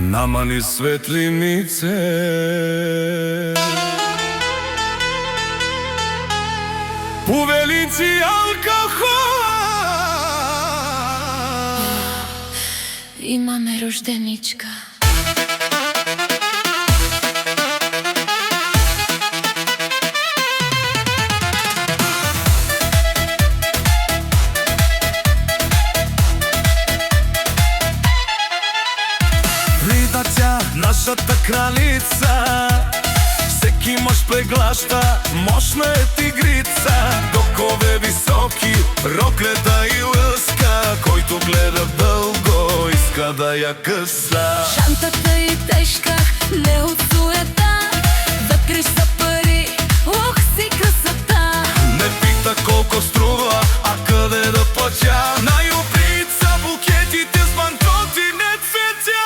намани светлинице. Увеличи алкохола. Имаме рожденичка. Нашата кралица, всеки мъж преглаща, мощна е тигрица. Докове високи, роклета и лъска, който гледа дълго, иска да я къса. Шантата и тежка, не от суета, вътре са пари, ох си красота. Не пита колко струва, а къде да платя. Най-убийца букетите с банкноти не цветя.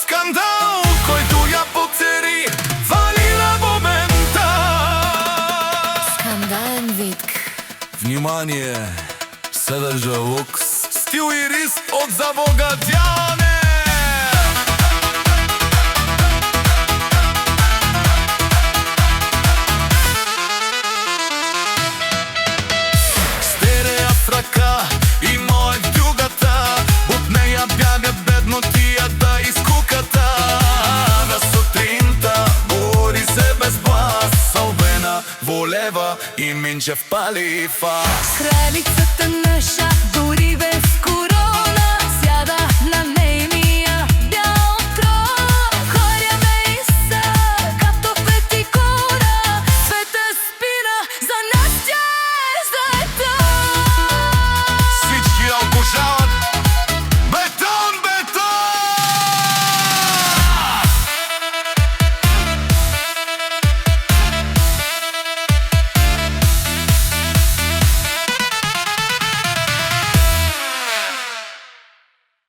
Скандал, който я поцери, вали на момента. Скандален вид. Внимание, съдържа лукс, стил и риск от забогатяване. Стерея с ръка и моят дюгата, от нея бяга беднотията и скуката. На сутринта говори се без глас, Албена, Волева и Минчев пали фас. Кралицата наша дори